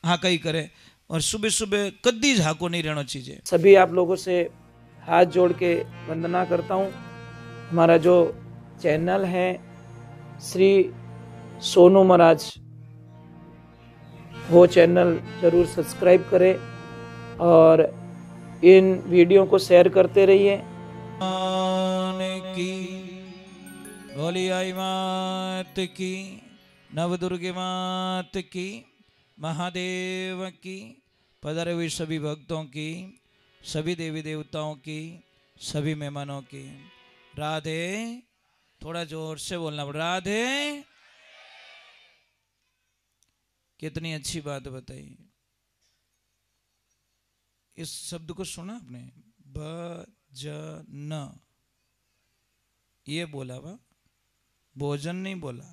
हाका ही करे, और सुबह सुबह कद्दी झाको नहीं रहना चाहिए। सभी आप लोगों से हाथ जोड़ के वंदना करता हूँ। हमारा जो चैनल है श्री सोनू महाराज, वो चैनल जरूर सब्सक्राइब करें और इन वीडियो को शेयर करते रहिए। की बोली आई मात की, नवदुर्गे मात की, महादेव की, पधारे हुए सभी भक्तों की, सभी देवी देवताओं की, सभी मेहमानों की राधे। थोड़ा जोर से बोलना, राधे। कितनी अच्छी बात बताई। इस शब्द को सुना आपने, भजन, ये बोला वा, भोजन नहीं बोला।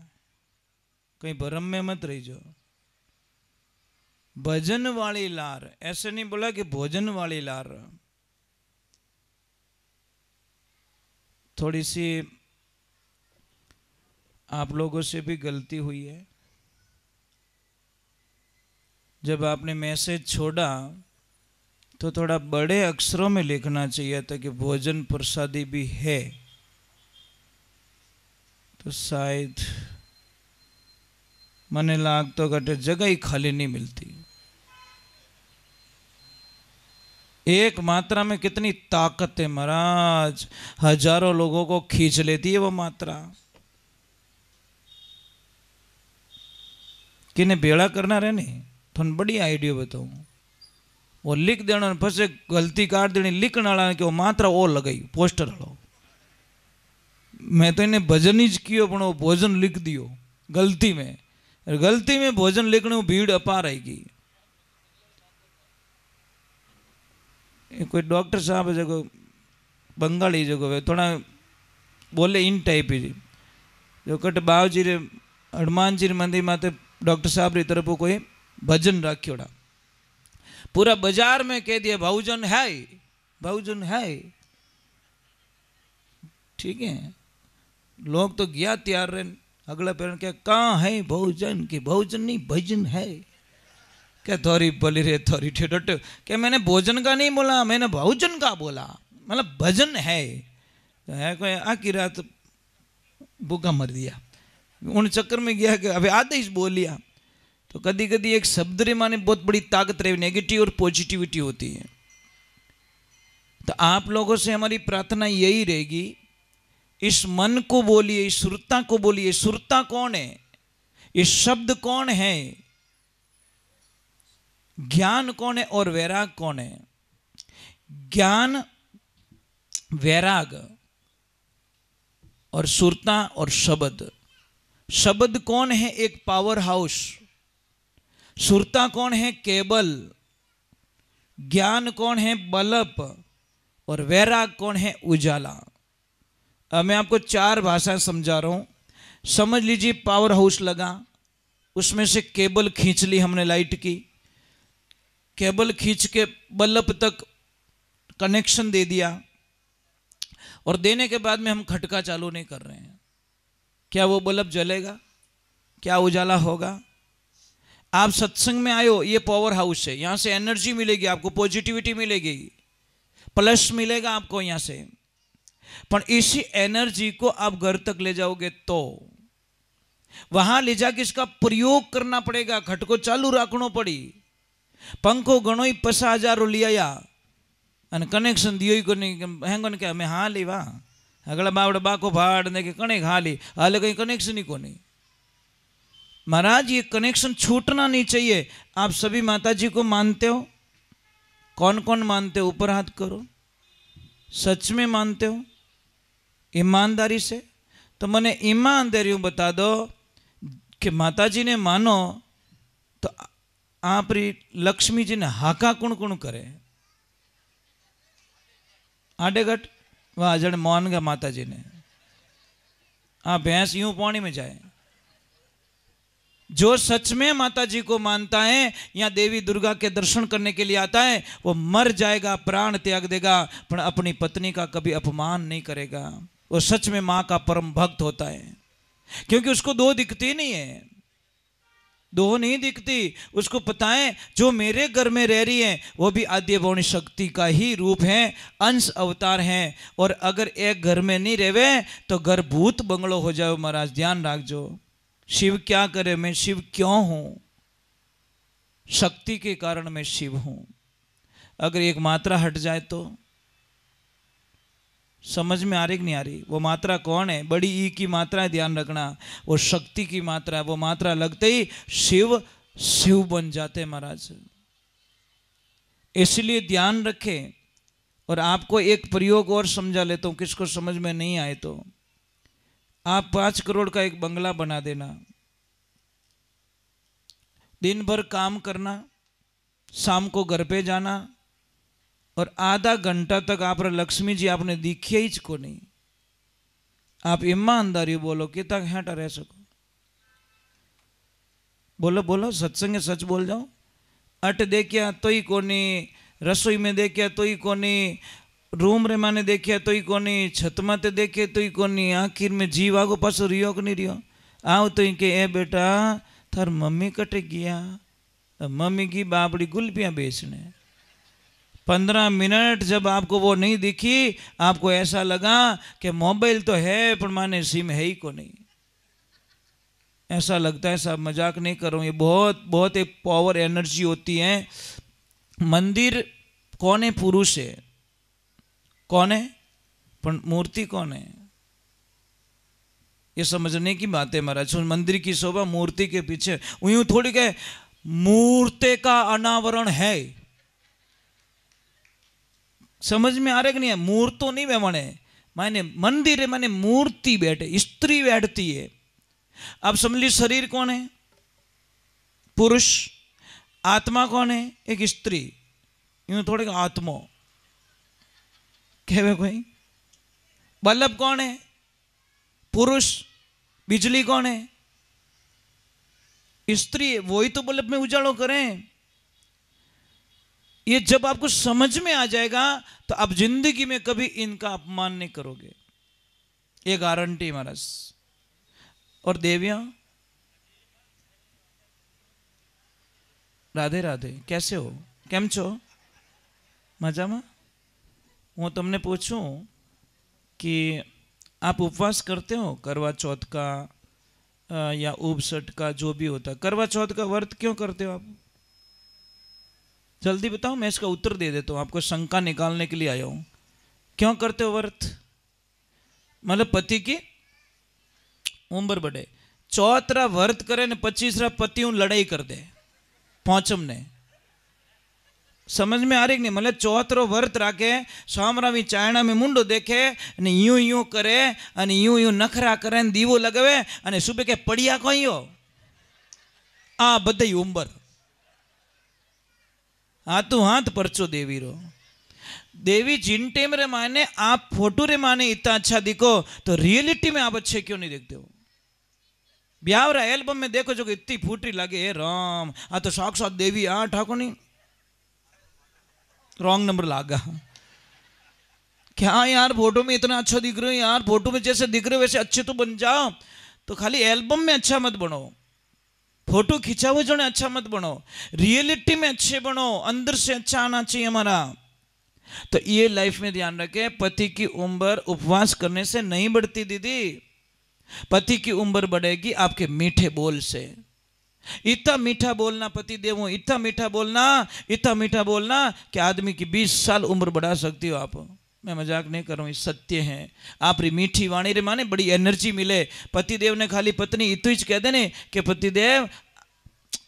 कहीं भरम में मत रही जो। भजन वाली लार, ऐसे नहीं बोला कि भोजन वाली लार। थोड़ी सी आप लोगों से भी गलती हुई है। जब आपने मैसेज छोड़ा तो थोड़ा बड़े अक्षरों में लिखना चाहिए था कि भोजन प्रसादी भी है, तो शायद मने लाग तो घटे जगह ही खाली नहीं मिलती। एक मात्रा में कितनी ताकत है महाराज, हजारों लोगों को खींच लेती है वो मात्रा। किने बेड़ा करना रहे नहीं, थोड़ी बड़ी आइडिया बताऊं। वो लिख देना, फसे गलती काट देनी, लिखने वाला कि वो मात्रा वो लगाई पोस्टर वालों। मैं तो इन्हें भजन ही कियो पण वो भोजन लिख दियो गलती में। गलती में भोजन लिखने भीड़ अपार आएगी। कोई डॉक्टर साहब जगो बंगाली जगो थोड़ा बोले इन टाइप ही जो कट बावजी रे हनुमान जी मंदिर माते डॉक्टर साहब री तरफ कोई भजन राख्योड़ा, पूरा बाजार में कह दिया बहुजन है, बहुजन है। ठीक है, लोग तो गया तैयार रहे, अगला पेड़ क्या कहाँ है बहुजन, की बहुजन नहीं भजन है। क्या थोड़ी बोली रे थोड़ी ठेठ, क्या मैंने भोजन का नहीं बोला, मैंने बहुजन का बोला, मतलब भजन है। तो है कोई आखिर रात भूखा मर दिया, उन चक्कर में गया कि अभी आदेश बोल लिया। तो कभी कभी एक शब्द रे माने बहुत बड़ी ताकत रही, नेगेटिव और पॉजिटिविटी होती है। तो आप लोगों से हमारी प्रार्थना यही रहेगी, इस मन को बोलिए, इस सुरता को बोलिए। सुरता कौन है, इस शब्द कौन है, ज्ञान कौन है और वैराग कौन है। ज्ञान, वैराग और सुरता और शब्द। शब्द कौन है, एक पावर हाउस। सुरता कौन है, केबल। ज्ञान कौन है, बल्ब। और वैराग कौन है, उजाला। अब मैं आपको 4 भाषा समझा रहा हूं, समझ लीजिए। पावर हाउस लगा, उसमें से केबल खींच ली हमने लाइट की, केबल खींच के बल्ब तक कनेक्शन दे दिया, और देने के बाद में हम खटका चालू नहीं कर रहे हैं। क्या वो बल्ब जलेगा, क्या उजाला होगा। आप सत्संग में आए हो, ये पावर हाउस है, यहां से एनर्जी मिलेगी आपको, पॉजिटिविटी मिलेगी, प्लस मिलेगा आपको यहां से। पर इसी एनर्जी को आप घर तक ले जाओगे तो वहां ले जाके इसका प्रयोग करना पड़ेगा। खटको चालू रखना पड़ी, पंखो घणो ही 50,000 लिया અને કનેક્શન દિયો કોની હેંગન કે અમે હા લેવા અગલા બાવડે બાકો ભાડ ને કે કણે ખાલી હાલે कहीं कनेक्शन ही कोनी। महाराज ये कनेक्शन छूटना नहीं चाहिए। आप सभी माता जी को मानते हो? कौन कौन मानते हो, ऊपर हाथ करो। सच में मानते हो ईमानदारी से? तो मैंने ईमानदारी बता दो कि माता जी ने मानो तो आप लक्ष्मी जी ने हाका कौन कौन करे? आडेगट वाह जड़ मौन गया माता जी ने। भैंस यूं पानी में जाए। जो सच में माता जी को मानता है या देवी दुर्गा के दर्शन करने के लिए आता है, वो मर जाएगा, प्राण त्याग देगा, पर अपनी पत्नी का कभी अपमान नहीं करेगा। वो सच में मां का परम भक्त होता है, क्योंकि उसको 2 दिखती नहीं है। दो नहीं दिखती। उसको पता है जो मेरे घर में रह रही है वो भी आद्यभौणी शक्ति का ही रूप है, अंश अवतार है। और अगर एक घर में नहीं रहवे तो घर भूत बंगलो हो जाए। महाराज ध्यान रखजो। शिव क्या करे, मैं शिव क्यों हूं? शक्ति के कारण मैं शिव हूं। अगर एक मात्रा हट जाए तो समझ में आ रही कि नहीं आ रही? वो मात्रा कौन है? बड़ी ई की मात्रा है, ध्यान रखना। वो शक्ति की मात्रा है। वो मात्रा लगते ही शिव शिव बन जाते हैं महाराज। इसलिए ध्यान रखें। और आपको एक प्रयोग और समझा लेता हूं, किसको समझ में नहीं आए तो आप 5 करोड़ का एक बंगला बना देना, दिन भर काम करना, शाम को घर पे जाना, और आधा घंटा तक आप लक्ष्मी जी आपने दिखे ही को नहीं। आप ईमानदारी बोलो कितना हेटा रह सको? बोलो बोलो, सत्संग सच बोल जाओ। अट देखिया तो ही कोनी, रसोई में देखिया तो ही कोनी, रूम रे माने देखिया तो ही कोनी, छत माते देखे तो ही कोनी, आखिर में जीव आगो पासो रियो कि नहीं रियो? आओ तो ही के ए बेटा थार मम्मी कटे गया, मम्मी की बाबड़ी गुलपियां बेचने। 15 मिनट जब आपको वो नहीं दिखी, आपको ऐसा लगा कि मोबाइल तो है पर माने सिम है ही को नहीं। ऐसा लगता है, साहब मजाक नहीं कर रहा हूं, ये बहुत बहुत एक पावर एनर्जी होती है। मंदिर कौन है? पुरुष है। कौन है? पर मूर्ति कौन है? ये समझने की बात है महाराज। मंदिर की शोभा मूर्ति के पीछे, यूं थोड़ी के मूर्ति का अनावरण है। समझ में आ रहा कि नहीं? मूर्त तो नहीं माने, माने मंदिर है, माने मूर्ति बैठे, स्त्री बैठती है। अब समझ ली, शरीर कौन है? पुरुष। आत्मा कौन है? एक स्त्री। यूं थोड़े का आत्मा कहे कोई। बल्ब कौन है? पुरुष। बिजली कौन है? स्त्री। वही तो बल्ब में उजालो करें। ये जब आपको समझ में आ जाएगा तो आप जिंदगी में कभी इनका अपमान नहीं करोगे, ये गारंटी महाराज। और देवियां, राधे राधे, कैसे हो? केम छो? मजा में? वो तुमने पूछूं कि आप उपवास करते हो करवा चौथ का या उपसट का, जो भी होता है। करवा चौथ का व्रत क्यों करते हो आप? जल्दी बताओ, मैं इसका उत्तर दे देता हूँ। आपको शंका निकालने के लिए आया हूँ। क्यों करते हो व्रत? मतलब पति की उम्र बढ़े। चौथरा व्रत करे ने 25रा पतियों लड़ाई कर दे पहुंचम ने। समझ में आ रही नहीं? मतलब चौथरो व्रत राखे, सामरावी चायणा में मुंडो देखे ने यूं यूं करे अने यूं यूं नखरा करे ने दीवो लगावे अने सुबह के पड़िया कोई हो आ बधाई उम्र हाथों हाथ परचो देवी रो। देवी जिन टेम रे माने आप फोटो रे माने इतना अच्छा दिखो, तो रियलिटी में आप अच्छे क्यों नहीं देखते हो? ब्यावरा एल्बम में देखो जो इतनी फूटी लगे, हे राम आ तो साक्षात देवी। आ ठाकुर नहीं, रॉन्ग नंबर लागा। क्या यार फोटो में इतना अच्छा दिख रहे हो यार, फोटो में जैसे दिख रहे हो वैसे अच्छे तो बन जाओ। तो खाली एल्बम में अच्छा मत बनो, फोटो खिंचा हुआ जो ने अच्छा मत बनो, रियलिटी में अच्छे बनो, अंदर से अच्छा आना चाहिए हमारा। तो ये लाइफ में ध्यान रखे, पति की उम्र उपवास करने से नहीं बढ़ती दीदी। पति की उम्र बढ़ेगी आपके मीठे बोल से। इतना मीठा बोलना पति देव, इतना मीठा बोलना, इतना मीठा बोलना कि आदमी की 20 साल उम्र बढ़ा सकती हो आप। मैं मजाक नहीं कर रहा हूँ, सत्य है। आप री मीठी वाणी रे माने बड़ी एनर्जी मिले। पतिदेव ने खाली पत्नी इतु ज कह देने कि पतिदेव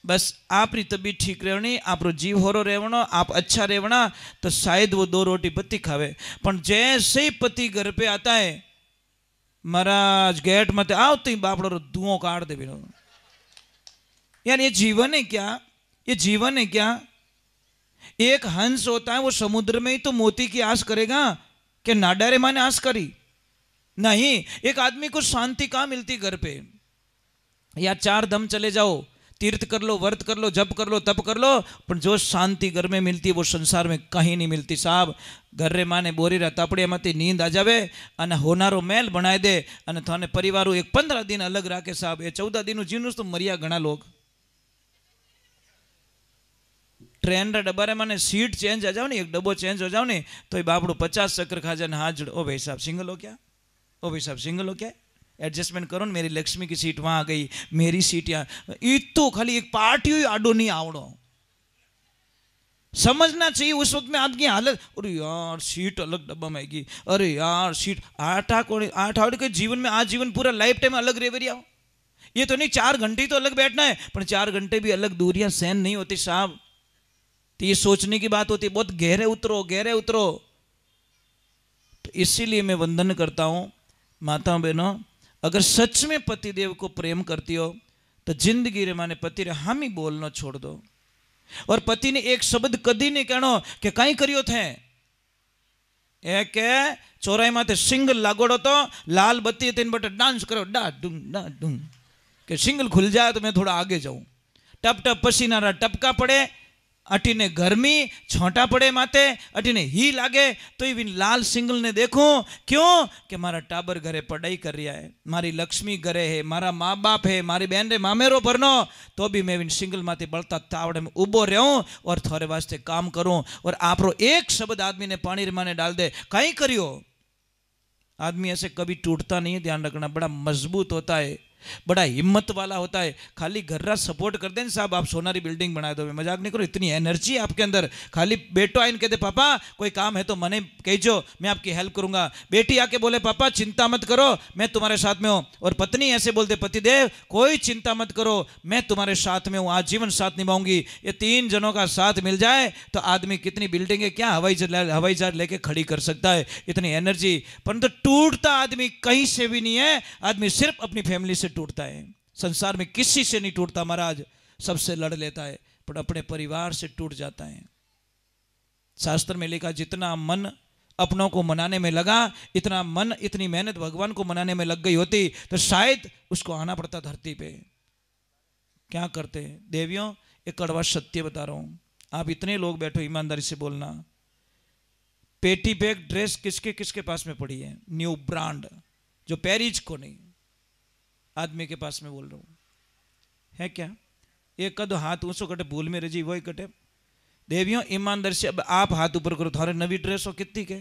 बस आप री तबीयत ठीक रहनी, आप रो जीव होरो रहवनो, आप अच्छा रहवना, तो शायद वो 2 रोटी पति खावे। पर जैसे ही पति घर पे आता है, महाराज गेट मत आओ तो बापड़ो धुओं काट दे। यार ये जीवन है क्या? ये जीवन है क्या? एक हंस होता है, वो समुद्र में ही तो मोती की आस करेगा कि नाडारे माने आस करी नहीं। एक आदमी को शांति कहाँ मिलती घर पे? या 4 धम चले जाओ, तीर्थ कर लो, व्रत कर लो, जप कर लो, तप कर लो, पर जो शांति घर में मिलती है वो संसार में कहीं नहीं मिलती साहब। घर रे माने बोरी रा तापड़िया माती नींद आ जावे अने होनारो मेल बनाई दे अने थाने परिवारों एक 15 दिन अलग राखे साहब। ये 14 दिन जीवन तो मरिया घना लोग। ट्रेन रा डब्बा रे माने सीट चेंज आ जाओ ने एक डब्बो चेंज हो जाओ ने तो ये बापड़ो 50 चक्कर खा जाने हाथ जोड़ ओ भाई साहब सिंगल हो क्या, ओ भाई साहब सिंगल हो क्या, एडजस्टमेंट करो न, मेरी लक्ष्मी की सीट वहां आ गई, मेरी सीट यहाँ, तो खाली एक पार्टी हुई आडो नहीं आवड़ो। समझना चाहिए उस वक्त में आदमी हालत, अरे यार सीट अलग डब्बा में आएगी, अरे यार सीट आठ आवड़ के जीवन में आज जीवन पूरा लाइफ टाइम अलग रेवरिया हो। ये तो नहीं 4 घंटे तो अलग बैठना है, पर 4 घंटे भी अलग दूरियां सहन नहीं होती साहब। तो ये सोचने की बात होती है, बहुत गहरे उतरो गहरे उतरो। तो इसीलिए मैं वंदन करता हूं माताओं बहनों, अगर सच में पतिदेव को प्रेम करती हो तो जिंदगी रे माने पति रे हामी बोलना छोड़ दो। और पति ने एक शब्द कदी नहीं कहनो कि कई करियो थे, एक चौराई माथे सिंगल लागोड़ो तो लाल बत्ती तीन बटे डांस करो डा डूं कि सिंगल खुल जाए तो मैं थोड़ा आगे जाऊं। टप टप पसीना रा टपका पड़े, अटीने गर्मी छोटा पड़े माते, अटीने ही लागे तो ये लाल सिंगल ने देखो क्यों कि मारा टाबर घरे पढ़ाई कर रहा है, मारी लक्ष्मी घरे है, मारा माँ बाप है, मारी बहन रे मामेरो भरनो, तो भी मैं सिंगल माते बलता तावड़े में उबो रहूं और थोड़े वास्ते काम करूं। और आप रो एक शब्द आदमी ने पानी रे माने डाल दे कहीं करियो, आदमी ऐसे कभी टूटता नहीं है, ध्यान रखना, बड़ा मजबूत होता है, बड़ा हिम्मत वाला होता है। खाली घर रा सपोर्ट कर दें साहब, आप सोनारी बिल्डिंग बना दो, मैं मजाक नहीं करो, इतनी एनर्जी आपके अंदर। खाली बेटो आइन कहते पापा कोई काम है तो मने कहिजो मैं आपकी हेल्प करूंगा, बेटी आके बोले पापा चिंता मत करो मैं तुम्हारे साथ में हूं, और पत्नी ऐसे बोलते पतिदेव कोई चिंता मत करो मैं तुम्हारे साथ में हूं, आज जीवन साथ निभाऊंगी। ये 3 जनों का साथ मिल जाए तो आदमी कितनी बिल्डिंगें क्या हवाई जहाज लेके खड़ी कर सकता है, इतनी एनर्जी। परंतु टूटता आदमी कहीं से भी नहीं है, आदमी सिर्फ अपनी फैमिली से टूटता है। संसार में किसी से नहीं टूटता महाराज, सबसे लड़ लेता है पर अपने परिवार से टूट जाता है। शास्त्र में लिखा जितना मन अपनों को मनाने में लगा, इतना मन इतनी मेहनत भगवान को मनाने में लग गई होती तो शायद उसको आना पड़ता धरती पे। क्या करते देवियों, एक कड़वा सत्य बता रहा हूं, आप इतने लोग बैठो ईमानदारी से बोलना, पेटी बैग ड्रेस किसके किसके पास में पड़ी है, न्यू ब्रांड, जो पेरिज को नहीं, आदमी के पास में बोल रहा हूं, है क्या? एक कदो हाथ ऊंचो कटे भूल में रजी वही कटे। देवियों ईमानदार से अब आप हाथ ऊपर करो, थारे नवी ड्रेस हो कितनी के,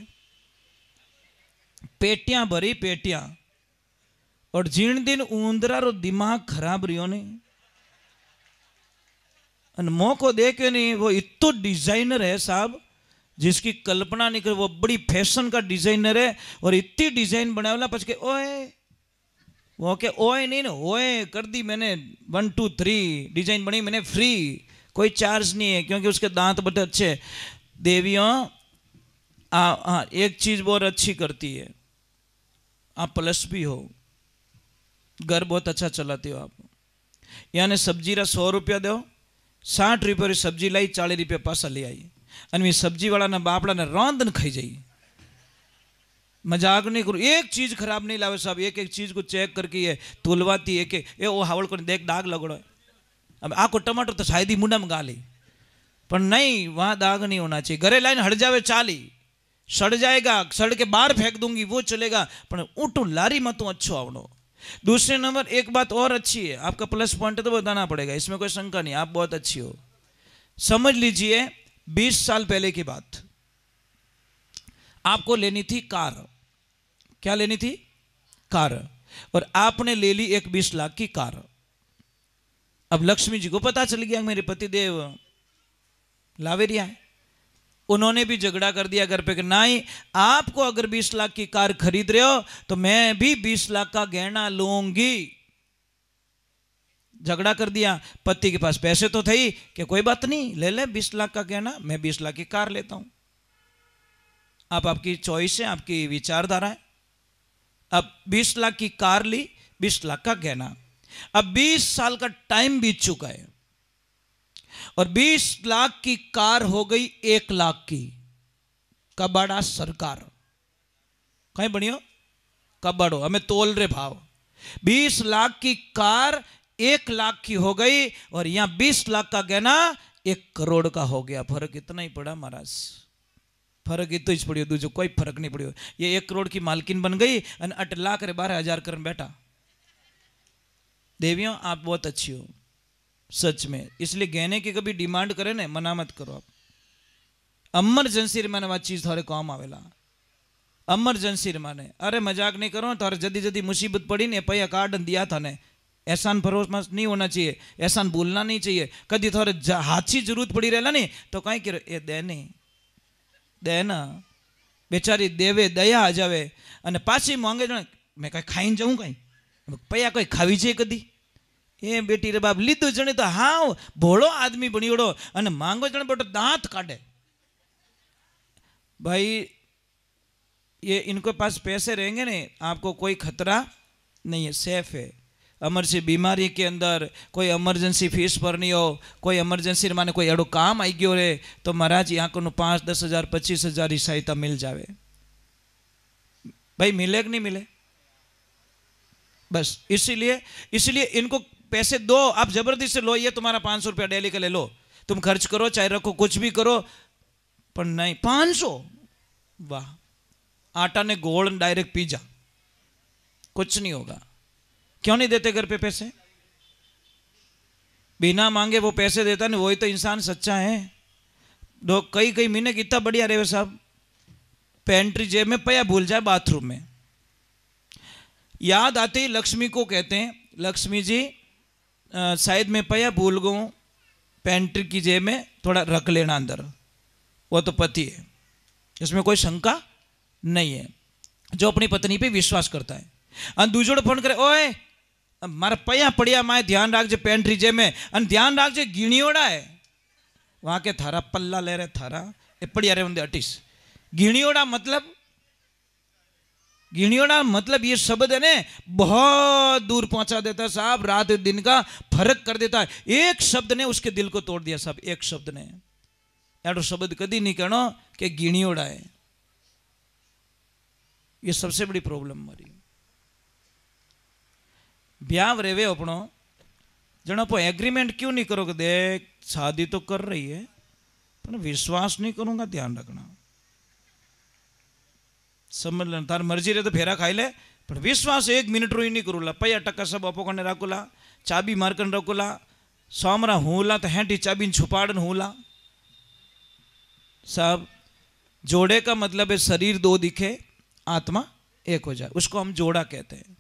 पेटियां भरी पेटियां, और जीण दिन ऊंदरा रो दिमाग खराब रियो ने, मौको दे के नहीं, वो इतो डिजाइनर है साहब जिसकी कल्पना नहीं कर, वो बड़ी फैशन का डिजाइनर है और इतनी डिजाइन बनावला पछ के ओए वो के ओए नहीं ना ओए कर दी मैंने, 1 2 3 डिजाइन बनी मैंने फ्री, कोई चार्ज नहीं है क्योंकि उसके दांत बड़े अच्छे। देवियों एक चीज बहुत अच्छी करती है, आप प्लस भी हो, घर बहुत अच्छा चलाते हो आप, यानी सब्जी रा 100 रुपया दो, 60 रुपये सब्जी लाई, 40 रुपया पासा ले आई, અને सब्जी वाला ना बापड़ा ने रांधन खाई जाई। मजाक नहीं करो, एक चीज खराब नहीं लावे साहब, एक एक चीज को चेक करके ये तुलवाती है कि ए वो हावड़ को देख दाग लगड़ो, अब आको टमाटर तो शायद ही मुंडा में गा ली, पर नहीं वहां दाग नहीं होना चाहिए। घरे लाइन हट जावे चाली, सड़ जाएगा, सड़ के बाहर फेंक दूंगी वो चलेगा, पर ऊँटू लारी मत अच्छो आवड़ो। दूसरे नंबर एक बात और अच्छी है, आपका प्लस पॉइंट है तो बताना पड़ेगा, इसमें कोई शंका नहीं, आप बहुत अच्छी हो। समझ लीजिए 20 साल पहले की बात, आपको लेनी थी कार, क्या लेनी थी? कार, और आपने ले ली एक 20 लाख की कार। अब लक्ष्मी जी को पता चल गया मेरे पति देव लावेरिया है, उन्होंने भी झगड़ा कर दिया घर पे कि नहीं, आपको अगर 20 लाख की कार खरीद रहे हो तो मैं भी 20 लाख का गहना लूंगी। झगड़ा कर दिया, पति के पास पैसे तो थे ही कि कोई बात नहीं ले ले 20 लाख का गहना, मैं 20 लाख की कार लेता हूं। आप आपकी चॉइस है, आपकी विचारधारा है। अब 20 लाख की कार ली, 20 लाख का गहना, अब 20 साल का टाइम बीत चुका है और 20 लाख की कार हो गई 1 लाख की। कबाड़ा सरकार कहीं बनियो कबाड़ो, हमें तोल रे भाव, 20 लाख की कार 1 लाख की हो गई और यहां 20 लाख का गहना 1 करोड़ का हो गया। फर्क इतना ही पड़ा महाराज, फर्क इतो ही पड़ियो, दूसरो कोई फर्क नहीं पड़ियो। ये 1 करोड़ की मालकिन बन गई और 8 लाख रे 12,000 कर बैठा। देवियों आप बहुत अच्छी हो, सच में। इसलिए गहने की कभी डिमांड करे ने मना मत करो आप। इमरजेंसी माने वा चीज थारे काम आवेला, इमरजेंसी माने। अरे मजाक नहीं करो, थारे जदी जदी मुसीबत पड़ी ने पैया कार्ड दिया था ने, एहसान भरोसा नहीं होना चाहिए, एहसान भूलना नहीं चाहिए। कभी थोड़े हाथी जरूरत पड़ी रहेला नहीं तो कहीं करो ए दे नहीं दे ना, बेचारी देवे दया आ जावे અને પાછી માંગે જણે मैं कहीं खाई जाऊँ कहीं पैया कोई खावी છે कदी ए बेटी रे बाप लीधું जणे तो हाँ भोळो आदमी बणियोड़ो અને मांगो जणे बेटो दांत काटे। भाई ये इनके पास पैसे रहेंगे ने आपको कोई खतरा नहीं है, सेफ है। इमरजेंसी बीमारी के अंदर कोई इमरजेंसी फीस भरनी हो, कोई इमरजेंसी माने कोई एडो काम आई गयो रे तो महाराज यहाँ को 5-10 हज़ार 25 हज़ार की सहायता मिल जावे। भाई मिले कि नहीं मिले? बस इसीलिए इनको पैसे दो, आप जबरदस्ती से लो, ये तुम्हारा 500 रुपया डेली का ले लो, तुम खर्च करो चाहे रखो कुछ भी करो, पर नहीं 500 वाह आटा ने गोल डायरेक्ट पिज्जा, कुछ नहीं होगा। क्यों नहीं देते घर पे पैसे? बिना मांगे वो पैसे देता नहीं, वही तो इंसान सच्चा है। दो कई कई महीने कितना बढ़िया रहे साहब, पेंट्री जेब में पया भूल जाए बाथरूम में, याद आते ही लक्ष्मी को कहते हैं लक्ष्मी जी शायद मैं पया भूल गऊँ, पेंट्री की जेब में थोड़ा रख लेना अंदर, वो तो पति है, इसमें कोई शंका नहीं है, जो अपनी पत्नी पे विश्वास करता है। और दूसरों फोन करे ओए मारा पया पड़िया माए ध्यान राखजे पेंट्री जे में, और ध्यान राखजे गिणियोड़ा है वहां के थारा पल्ला ले रहे थारा ए पड़िया रे बंदे अटीस। गिणियोड़ा मतलब ये शब्द है ने बहुत दूर पहुंचा देता है साहब, रात दिन का फर्क कर देता है। एक शब्द ने उसके दिल को तोड़ दिया साहब, एक शब्द ने। यार शब्द कदी नहीं कहना कि गिणियोड़ा है, ये सबसे बड़ी प्रॉब्लम हमारी। ब्याह रेवे अपनो जनो आप एग्रीमेंट क्यों नहीं करोगे, देख शादी तो कर रही है पर विश्वास नहीं करूंगा, ध्यान रखना, समझ लेना, तार मर्जी रहे तो फेरा खाई ले पर विश्वास 1 मिनट रो ही नहीं करूला। पैया टक्का सब अपो कने राखूला, चाबी मारकन रखूला, सोमरा हूला तो हेंटी चाबी छुपाड़न हूला साहब। जोड़े का मतलब है शरीर 2 दिखे आत्मा 1 हो जाए, उसको हम जोड़ा कहते हैं।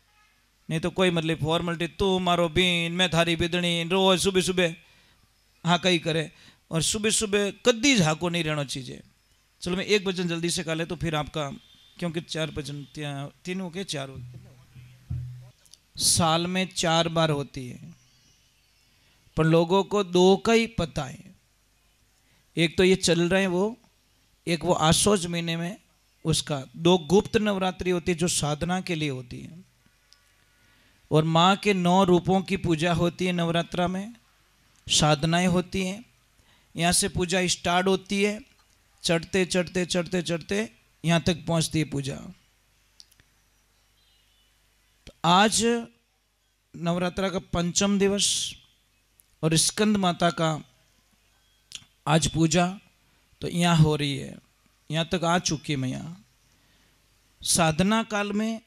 नहीं तो कोई मतलब फॉर्मेलिटी, तू मारो बीन मैं थारी बिदणी, रोज सुबह सुबह हाँ कहीं करे, और सुबह सुबह कदी झाको नहीं रहना चाहिए। चलो मैं 1 भजन जल्दी से कर ले तो फिर आपका, क्योंकि 4 भजन 3 हो के 4 हो, साल में 4 बार होती है, पर लोगों को 2 का ही पता है। एक तो ये चल रहे हैं वो, एक वो आसोज महीने में उसका 2 गुप्त नवरात्रि होती है जो साधना के लिए होती है, और माँ के 9 रूपों की पूजा होती है नवरात्रा में, साधनाएं होती हैं। यहाँ से पूजा स्टार्ट होती है, चढ़ते चढ़ते चढ़ते चढ़ते यहाँ तक पहुँचती है पूजा। तो आज नवरात्रा का 5म दिवस और स्कंद माता का आज पूजा तो यहाँ हो रही है, यहाँ तक आ चुकी है मैं। यहाँ साधना काल में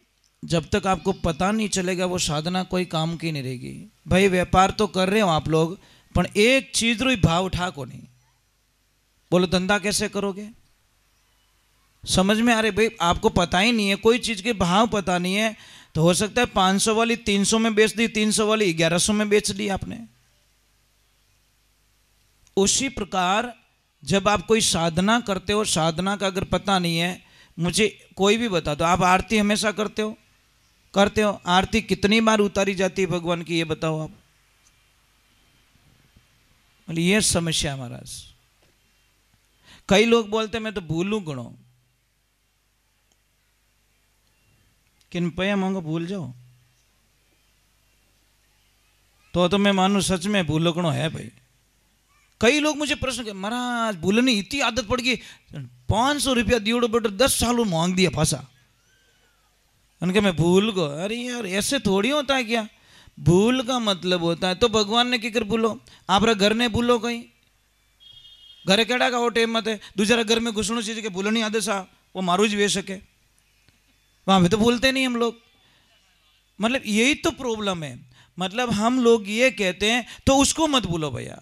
जब तक आपको पता नहीं चलेगा वो साधना कोई काम की नहीं रहेगी। भाई व्यापार तो कर रहे हो आप लोग, पर एक चीज रो भाव उठा को नहीं, बोलो धंधा कैसे करोगे? समझ में आ रहे? भाई आपको पता ही नहीं है, कोई चीज के भाव पता नहीं है, तो हो सकता है 500 वाली 300 में बेच दी, 300 वाली 1100 में बेच दी आपने। उसी प्रकार जब आप कोई साधना करते हो, साधना का अगर पता नहीं है, मुझे कोई भी बता दो, आप आरती हमेशा करते हो? आरती कितनी बार उतारी जाती है भगवान की, ये बताओ आप। ये समस्या महाराज। कई लोग बोलते मैं तो भूलू गणो, किन पया मांगो भूल जाओ, तो मैं मानू सच में भूलो गणो है भाई। कई लोग मुझे प्रश्न कर, महाराज भूलने इतनी आदत पड़ गई, 500 रुपया दियोड़ो बेटो 10 सालों मांग दिया फांसा, उनके मैं भूल गो। अरे यार ऐसे थोड़ी होता है क्या? भूल का मतलब होता है तो भगवान ने किकर भूलो, आप घर ने भूलो, कहीं घरे केड़ा का वो टेम मत है, दूसरा घर में घुसणो चीज के भूलनी आदत सा वो मारू ज वे सके, वहां भी तो भूलते नहीं हम लोग। मतलब यही तो प्रॉब्लम है। मतलब हम लोग ये कहते हैं तो उसको मत भूलो भैया,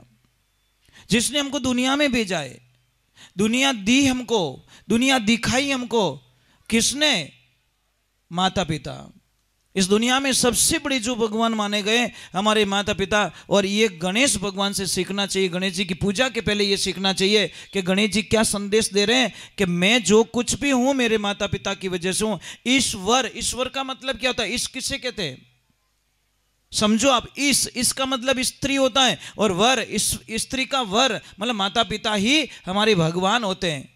जिसने हमको दुनिया में भेजा है, दुनिया दी हमको, दुनिया दिखाई हमको, किसने? माता पिता। इस दुनिया में सबसे बड़े जो भगवान माने गए हमारे माता पिता। और ये गणेश भगवान से सीखना चाहिए, गणेश जी की पूजा के पहले ये सीखना चाहिए कि गणेश जी क्या संदेश दे रहे हैं कि मैं जो कुछ भी हूं मेरे माता पिता की वजह से हूं। ईश्वर, ईश्वर का मतलब क्या होता है? इस किसे कहते हैं? समझो आप, इसका मतलब स्त्री होता है, और वर, इस स्त्री का वर मतलब माता पिता ही हमारे भगवान होते हैं।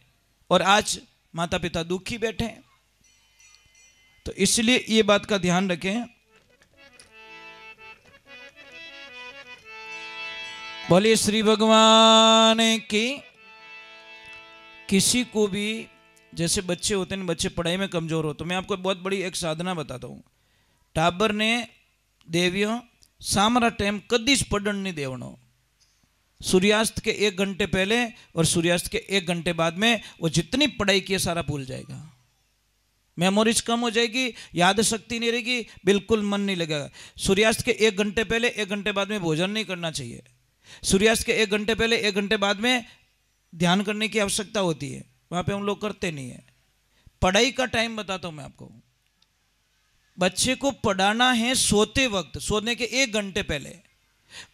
और आज माता पिता दुखी बैठे हैं, तो इसलिए ये बात का ध्यान रखें। बोलिए श्री भगवान की। किसी को भी जैसे बच्चे होते हैं, बच्चे पढ़ाई में कमजोर हो, तो मैं आपको बहुत बड़ी एक साधना बताता हूं। टाबर ने देवियों सामरा टाइम कदीज पढ़न नहीं देवनो। सूर्यास्त के 1 घंटे पहले और सूर्यास्त के 1 घंटे बाद में वो जितनी पढ़ाई की है सारा भूल जाएगा। मेमोरीज कम हो जाएगी, याद शक्ति नहीं रहेगी, बिल्कुल मन नहीं लगेगा। सूर्यास्त के 1 घंटे पहले 1 घंटे बाद में भोजन नहीं करना चाहिए। सूर्यास्त के 1 घंटे पहले 1 घंटे बाद में ध्यान करने की आवश्यकता होती है, वहां पे हम लोग करते नहीं है। पढ़ाई का टाइम बताता हूं मैं आपको। बच्चे को पढ़ाना है सोते वक्त, सोने के 1 घंटे पहले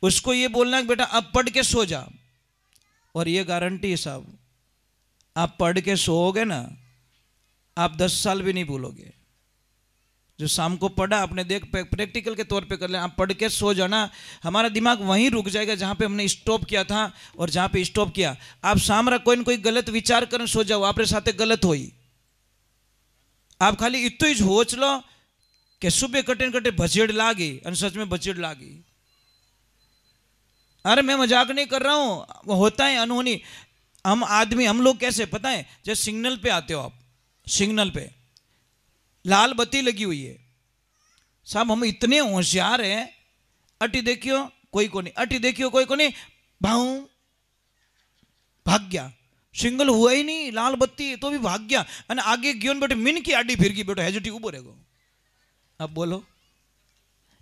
उसको ये बोलना है बेटा अब पढ़ के सो जा। और ये गारंटी है साहब, आप पढ़ के सोओगे ना, आप 10 साल भी नहीं भूलोगे। जो शाम को पढ़ा आपने, देख प्रैक्टिकल के तौर पे कर ले, आप पढ़ के सो जाना, हमारा दिमाग वहीं रुक जाएगा जहां पे हमने स्टॉप किया था। और जहां पे स्टॉप किया, आप सामरा कोई न कोई गलत विचार कर सो जाओ, आपरे साथे गलत होई। आप खाली इतो ही सोच लो कि सुबह कटे कटे भचेड़ लागी, और सच में भचेड़ लागी। अरे मैं मजाक नहीं कर रहा हूं, होता है अनहोनी। हम आदमी, हम लोग कैसे पता है, जैसे सिग्नल पे आते हो आप, सिग्नल पे लाल बत्ती लगी हुई है साहब, हम इतने होशियार हैं, अटी देखियो कोई को नहीं, अटी देखियो कोई को नहीं, भाऊ भाग गया, सिग्नल हुआ ही नहीं, लाल बत्ती तो भी भाग गया। અને आगे गयो बेटे मिन की आडी फिर गई, बेटो हेजटी उबो रहेगो। अब बोलो,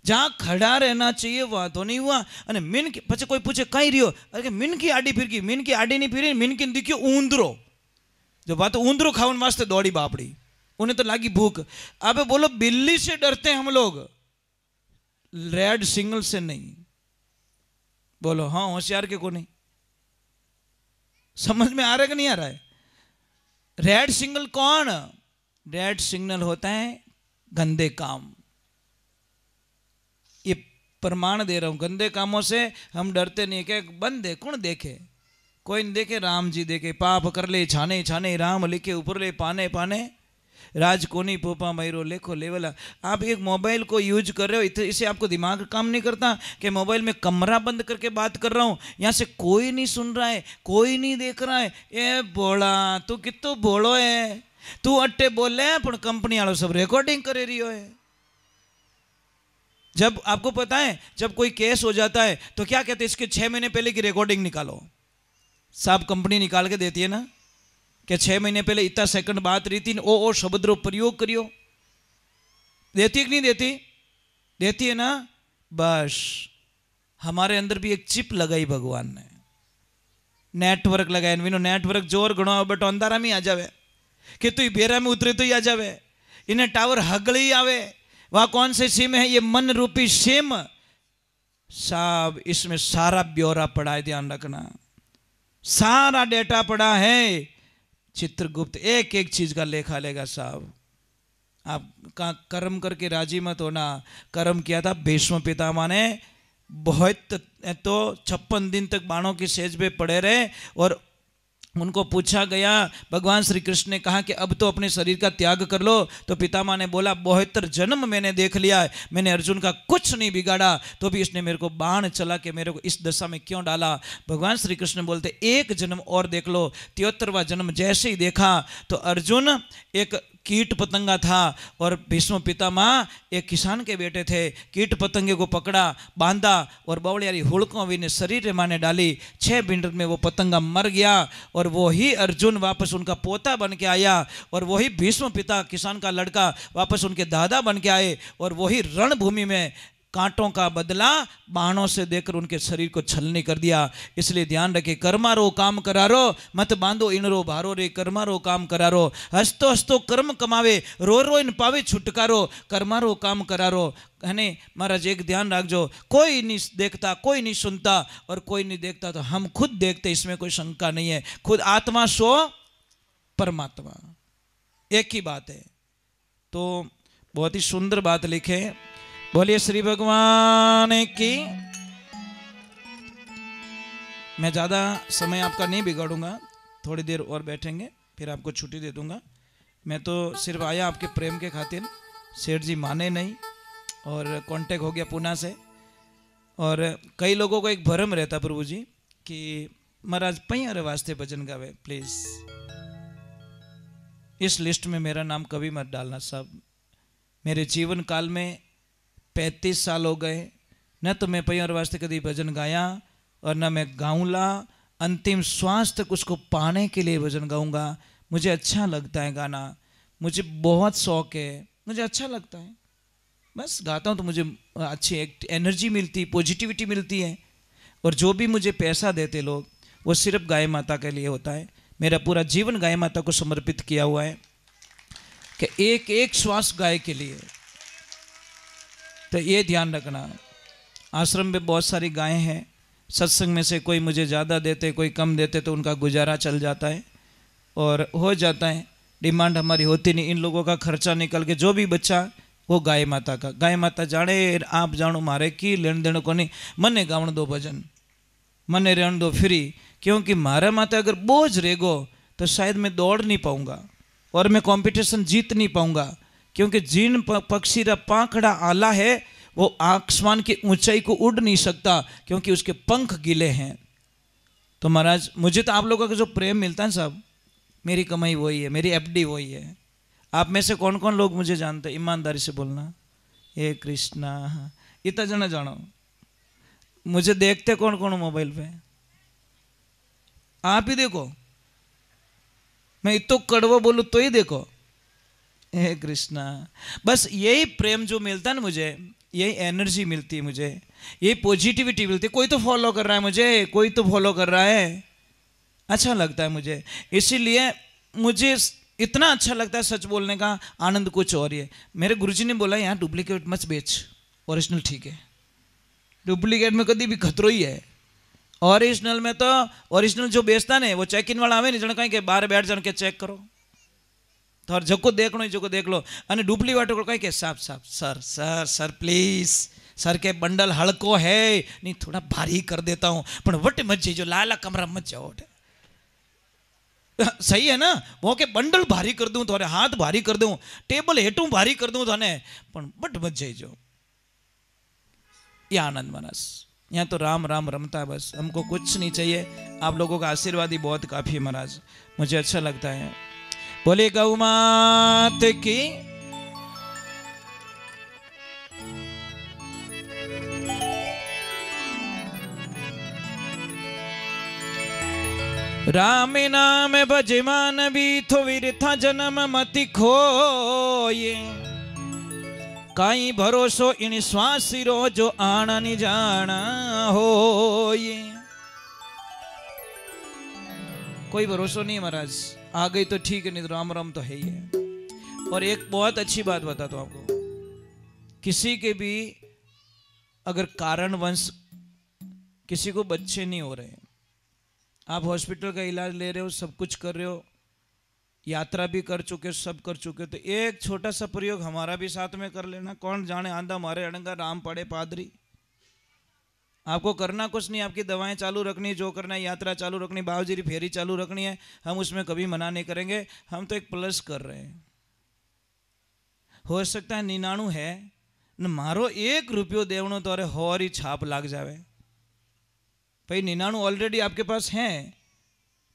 जहां खड़ा रहना चाहिए वहां तो नहीं हुआ। અને मिन की पछे कोई पूछे कहीं रियो, अरे मिन की आडी फिर गई, मिन की आडी नहीं फिरी, मिन की दिख्यो ऊंदरो। जो बात ऊंदरो खावन वास्ते दौड़ी बापड़ी, उन्हें तो लागी भूख। अब बोलो बिल्ली से डरते हैं हम लोग, रेड सिग्नल से नहीं। बोलो हाँ होशियार के को नहीं? समझ में आ रहा है कि नहीं आ रहा है? रेड सिग्नल कौन? रेड सिग्नल होता है गंदे काम। ये प्रमाण दे रहा हूं, गंदे कामों से हम डरते नहीं। क्या बंद है, कौन देखे? कोई नहीं देखे, राम जी देखे। पाप कर ले छाने छाने, राम लिखे ऊपर ले पाने पाने, राज कोनी पोपा मैरो लेखो लेवला। आप एक मोबाइल को यूज कर रहे हो, इसे आपको दिमाग काम नहीं करता कि मोबाइल में कमरा बंद करके बात कर रहा हूं, यहां से कोई नहीं सुन रहा है, कोई नहीं देख रहा है। ए बोला तू कितो बोलो है, तू अट्टे बोले पर कंपनी वालों सब रिकॉर्डिंग करे रही है। जब आपको पता है जब कोई केस हो जाता है तो क्या कहते हैं, इसके 6 महीने पहले की रिकॉर्डिंग निकालो। साहब कंपनी निकाल के देती है ना कि 6 महीने पहले इतना सेकंड बात रही थी, ओ शब्दों प्रयोग करियो। देती कि नहीं देती? देती है ना। बस हमारे अंदर भी एक चिप लगाई भगवान ने, नेटवर्क लगाए। विनो नेटवर्क जोर गणो बट अंधारा में आ जावे, कि तू बेरा में उतरे तो ही आ जावे, इन्हें टावर हगले ही आवे। वह कौन से सिम है? ये मन रूपी सिम। साहब इसमें सारा ब्यौरा पड़ा है, ध्यान रखना, सारा डेटा पड़ा है। चित्रगुप्त एक एक चीज का लेखा लेगा साहब। आप का कर्म करके राजी मत होना। कर्म किया था भीष्म पितामह ने, बहुत तो 56 दिन तक बाणों की सेज पे पड़े रहे। और उनको पूछा गया, भगवान श्री कृष्ण ने कहा कि अब तो अपने शरीर का त्याग कर लो। तो पितामह ने बोला 72 जन्म मैंने देख लिया है, मैंने अर्जुन का कुछ नहीं बिगाड़ा, तो भी इसने मेरे को बाण चला के मेरे को इस दशा में क्यों डाला। भगवान श्री कृष्ण बोलते 1 जन्म और देख लो। 73वां जन्म जैसे ही देखा तो अर्जुन एक कीट पतंगा था और भीष्म पितामह एक किसान के बेटे थे। कीट पतंगे को पकड़ा, बांधा और बवड़ियारी हुड़कों ने शरीर में माने डाली। 6 मिनट में वो पतंगा मर गया और वही अर्जुन वापस उनका पोता बन के आया, और वही भीष्म पिता किसान का लड़का वापस उनके दादा बन के आए, और वही रणभूमि में कांटों का बदला बाणों से देकर उनके शरीर को छलनी कर दिया। इसलिए ध्यान रखे, कर्मारो काम करारो, मत बांधो इनरो भारो रे, कर्मारो काम करारो। हंसतो हंसतो कर्म कमावे, रो रो इन पावे छुटकारो, कर्मारो काम करारो। है ने महाराज, एक ध्यान रखो, कोई नहीं देखता, कोई नहीं सुनता, और कोई नहीं देखता तो हम खुद देखते, इसमें कोई शंका नहीं है। खुद आत्मा सो परमात्मा, एक ही बात है। तो बहुत ही सुंदर बात लिखे। बोलिए श्री भगवान की। मैं ज़्यादा समय आपका नहीं बिगाड़ूंगा, थोड़ी देर और बैठेंगे फिर आपको छुट्टी दे दूंगा। मैं तो सिर्फ आया आपके प्रेम के खातिर, सेठ जी माने नहीं और कांटेक्ट हो गया पुणे से। और कई लोगों को एक भ्रम रहता प्रभु जी कि महाराज पैयारे वास्ते भजन गावे, प्लीज़ इस लिस्ट में मेरा नाम कभी मत डालना साहब। मेरे जीवन काल में 35 साल हो गए, न तो मैं पैयारे वास्ते कभी भजन गाया और न मैं गाऊंगा। अंतिम श्वास तक उसको पाने के लिए भजन गाऊंगा। मुझे अच्छा लगता है गाना, मुझे बहुत शौक है, मुझे अच्छा लगता है, बस गाता हूँ तो मुझे अच्छी एक एनर्जी मिलती, पॉजिटिविटी मिलती है। और जो भी मुझे पैसा देते लोग, वो सिर्फ गाय माता के लिए होता है। मेरा पूरा जीवन गाय माता को समर्पित किया हुआ है कि एक एक श्वास गाय के लिए। तो ये ध्यान रखना, आश्रम में बहुत सारी गायें हैं, सत्संग में से कोई मुझे ज़्यादा देते, कोई कम देते, तो उनका गुजारा चल जाता है और हो जाता है। डिमांड हमारी होती नहीं, इन लोगों का खर्चा निकल के जो भी बच्चा वो गाय माता का। गाय माता जाने आप जानो, मारे की लेन देन को नहीं। मने गावण दो भजन, मने रहन दो फ्री, क्योंकि मारा माता अगर बोझ रहेगो तो शायद मैं दौड़ नहीं पाऊंगा और मैं कंपटीशन जीत नहीं पाऊंगा। क्योंकि जिन पक्षी का पाखड़ा आला है वो आसमान की ऊंचाई को उड़ नहीं सकता, क्योंकि उसके पंख गीले हैं। तो महाराज, मुझे तो आप लोगों का जो प्रेम मिलता है साहब, मेरी कमाई वही है, मेरी एफडी वही है। आप में से कौन कौन लोग मुझे जानते हैं? ईमानदारी से बोलना। हे कृष्णा, इतना जना जानो। मुझे देखते कौन कौन मोबाइल पे? आप ही देखो, मैं इतो कड़वा बोलूं तो ही देखो। हे कृष्णा, बस यही प्रेम जो मिलता है ना मुझे, यही एनर्जी मिलती है मुझे, यही पॉजिटिविटी मिलती है। कोई तो फॉलो कर रहा है मुझे, कोई तो फॉलो कर रहा है, अच्छा लगता है मुझे। इसीलिए मुझे इतना अच्छा लगता है, सच बोलने का आनंद कुछ और ही है। मेरे गुरुजी ने बोला, यहाँ डुप्लीकेट मत बेच, ओरिजिनल ठीक है। डुप्लीकेट में कभी भी खतरो ही है। ओरिजिनल में तो, ओरिजिनल जो बेचता ने वो चेक इन वाला आवे नहीं, जन कहीं के बाहर बैठ जान के चेक करो तो हर जको देखनो जको देख लो। अने डुप्लीकेट को कहीं के साहब साहब sir sir sir please, sir के बंडल हल्को है, नहीं थोड़ा भारी कर देता हूँ, पर वट मत जो लाला कमरा मत जाओ। सही है ना, वो के बंडल भारी कर दूं, थोड़े हाथ भारी कर दूं, टेबल हेटू भारी कर दूं थाने, पण बट मत जाइजो। ये आनंद मनस, यहाँ तो राम राम रमता है, बस हमको कुछ नहीं चाहिए। आप लोगों का आशीर्वाद ही बहुत काफी है महाराज, मुझे अच्छा लगता है। बोले गौ मात की। राम नाम भजमान भी थो विरथा जन्म मति खोये, काई भरोसो इन स्वासिरो जो आना नि जाना हो। ये कोई भरोसा नहीं महाराज, आ गई तो ठीक है, नहीं तो राम राम तो है ही है। और एक बहुत अच्छी बात बताता हूं आपको, किसी के भी अगर कारणवश किसी को बच्चे नहीं हो रहे, आप हॉस्पिटल का इलाज ले रहे हो, सब कुछ कर रहे हो, यात्रा भी कर चुके, सब कर चुके, तो एक छोटा सा प्रयोग हमारा भी साथ में कर लेना। कौन जाने आंधा मारे अड़ंगा राम पड़े पादरी। आपको करना कुछ नहीं, आपकी दवाएं चालू रखनी, जो करना है यात्रा चालू रखनी, बाबूजी की फेरी चालू रखनी है, हम उसमें कभी मना नहीं करेंगे। हम तो एक प्लस कर रहे हैं। हो सकता है 99 है न मारो 1 रुपयो देवनो तो अरे होरी छाप लाग जावे। भाई 99 ऑलरेडी आपके पास है,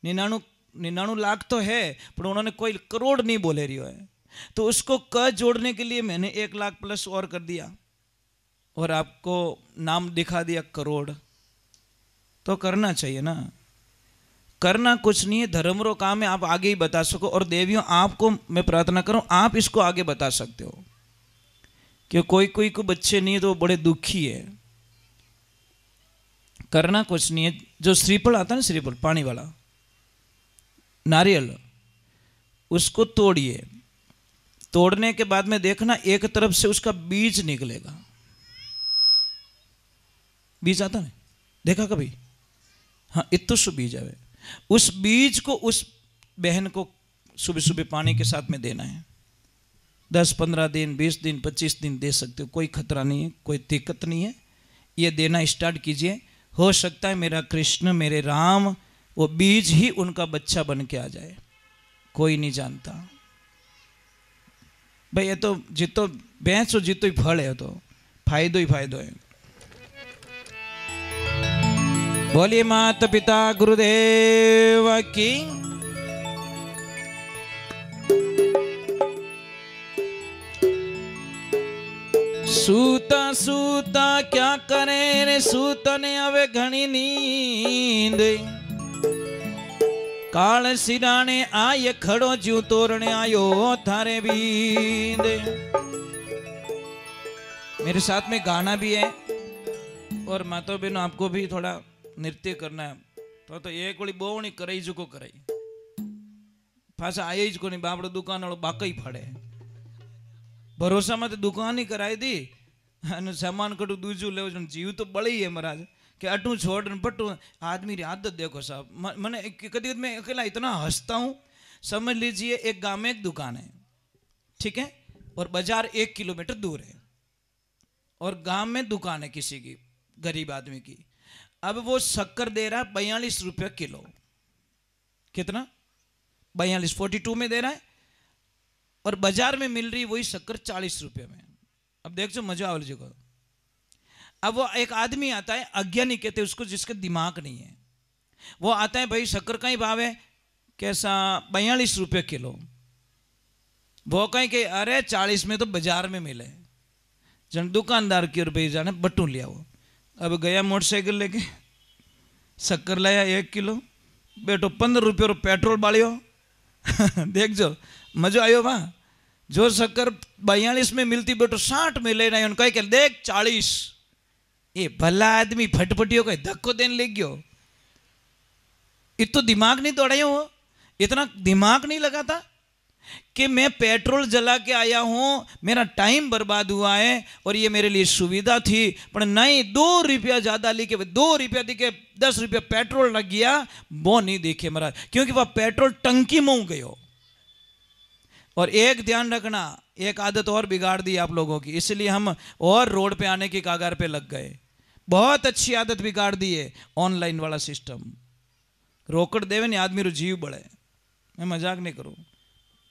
99 लाख तो है, पर उन्होंने कोई करोड़ नहीं बोले रही है, तो उसको क जोड़ने के लिए मैंने 1 लाख प्लस और कर दिया और आपको नाम दिखा दिया करोड़। तो करना चाहिए ना, करना कुछ नहीं है, धर्मरो काम है, आप आगे ही बता सको। और देवियों, आपको मैं प्रार्थना करूं, आप इसको आगे बता सकते हो। कि कोई कोई को बच्चे नहीं है तो वो बड़े दुखी है। करना कुछ नहीं है, जो श्रीफल आता है ना, श्रीफल पानी वाला नारियल, उसको तोड़िए। तोड़ने के बाद में देखना एक तरफ से उसका बीज निकलेगा। बीज आता है, देखा कभी? हाँ, इतना सु बीज आवे। उस बीज को उस बहन को सुबह सुबह पानी के साथ में देना है। 10-15 दिन, 20 दिन, 25 दिन दे सकते हो, कोई खतरा नहीं है, कोई दिक्कत नहीं है। ये देना स्टार्ट कीजिए। हो सकता है मेरा कृष्ण, मेरे राम, वो बीज ही उनका बच्चा बन के आ जाए, कोई नहीं जानता भाई। ये तो जितो भैंस हो जितो ही फल है, तो फायदो ही फायदो है। बोलिए माता पिता गुरुदेव की। सूता सूता क्या करे रे सूता ने अवे घनी नींद। काल सिराने आये खड़ो ज्यू तोरने आयो थारे बींद। मेरे साथ में गाना भी है और माता बहनों आपको भी थोड़ा नृत्य करना है। तो एक वળી बोवणी कराई जुको कराई पाछा आए ज कोनी बापड़ो दुकान वालों बाकई फाड़े। भरोसा में तो दुकान ही कराई दी અને सामान कटू दूजू ले जीव तो बड़ी है महाराज कि अटू छोड़ पटू। आदमी की आदत देखो साहब, मैंने कभी मैं अकेला इतना हंसता हूँ। समझ लीजिए एक गांव में एक दुकान है, ठीक है, और बाजार 1 किलोमीटर दूर है, और गांव में दुकान है किसी की, गरीब आदमी की। अब वो शक्कर दे रहा है 42 रुपये किलो। कितना? 42, 42 में दे रहा है, और बाजार में मिल रही वही शक्कर 40 रुपये में। अब देखो मजा आ लीजिएगा। अब वो एक आदमी आता है, अज्ञानी कहते हैं उसको, जिसके दिमाग नहीं है। वो आता है, भाई शक्कर का ही भाव है कैसा? 42 रुपये किलो। वो कहीं कि अरे 40 में तो बाजार में मिले। जन दुकानदार की ओर भाई जाने बटू लिया वो। अब गया मोटरसाइकिल लेके, शक्कर लाया 1 किलो, बेटो 15 रुपये पेट्रोल बालियो। देख जो मजो आयो वहां। जो शक्कर 42 में मिलती बेटो 60 में ले रहे कह के देख 40। ये भला आदमी फटफटियो का धक्को देने लग गयो। इतो दिमाग नहीं दौड़ाया हो, इतना दिमाग नहीं लगा था कि मैं पेट्रोल जला के आया हूं, मेरा टाइम बर्बाद हुआ है और ये मेरे लिए सुविधा थी। पर नहीं, 2 रुपया ज्यादा लेके 2 रुपया देके 10 रुपया पेट्रोल लग गया। वो नहीं देखे महाराज, क्योंकि वह पेट्रोल टंकी में गयो। और एक ध्यान रखना, एक आदत और बिगाड़ दी आप लोगों की, इसलिए हम और रोड पे आने की कागार पे लग गए। बहुत अच्छी आदत बिगाड़ दी है ऑनलाइन वाला सिस्टम। रोकड़ देवे नहीं आदमी रो जीव बढ़े। मैं मजाक नहीं करूँ।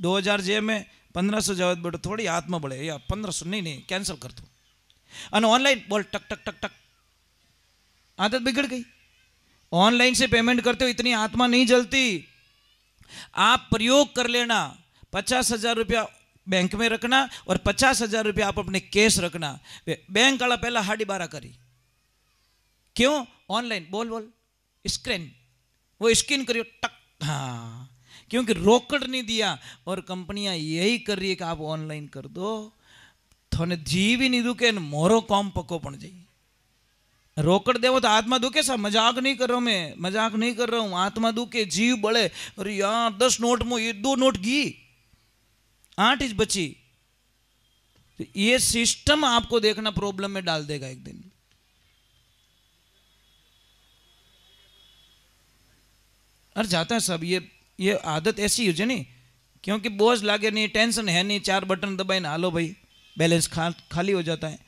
2000 जेब में 1500 जावत बेटो थोड़ी आत्मा बढ़े, या 1500 नहीं कैंसिल कर दो। और ऑनलाइन बोल टक टक टक टक, आदत बिगड़ गई। ऑनलाइन से पेमेंट करते हो इतनी आत्मा नहीं जलती। आप प्रयोग कर लेना। 50,000 रुपया बैंक में रखना और 50,000 रुपया आप अपने कैश रखना। बैंक वाला पहला 12.5 करी, क्यों? ऑनलाइन बोल बोल स्क्रीन, वो स्कैन करियो टक। हाँ, क्योंकि रोकड़ नहीं दिया। और कंपनियां यही कर रही है कि आप ऑनलाइन कर दो, थोने जीव ही नहीं दुखे, मोरो कॉम पको पड़ जाए। रोकड़ देवो तो आत्मा दुखे सा। मजाक नहीं कर रहा हूं, मैं मजाक नहीं कर रहा हूं। आत्मा दुखे, जीव बड़े। और यार 10 नोट में ये 2 नोट गई, 8 ही बची। तो ये सिस्टम आपको देखना प्रॉब्लम में डाल देगा एक दिन। और जाता है सब। ये आदत ऐसी हो जाए नहीं, क्योंकि बोझ लागे नहीं, टेंशन है नहीं, 4 बटन दबाए ना लो भाई, बैलेंस खाली हो जाता है।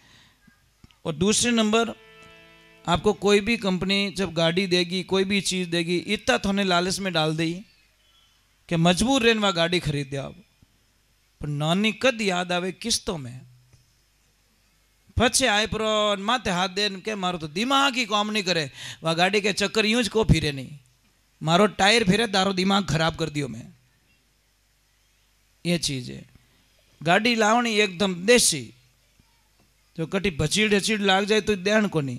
और दूसरे नंबर, आपको कोई भी कंपनी जब गाड़ी देगी, कोई भी चीज़ देगी, इतना थोने लालच में डाल दी कि मजबूर रहने वह गाड़ी खरीद दे आप। पर नानी कद याद आवे किस्तों में, पछे आए पर माथे हाथ दे के मारो तो दिमाग ही काम नहीं करे। वह गाड़ी के चक्कर यूं ज को फिरे नहीं, मारो टायर फिरे तारो दिमाग खराब कर दियो मैं। ये चीज है। गाड़ी लावनी एकदम देसी, जो कटी भचीड़ हचीड़ लाग जाए तो देन को नहीं।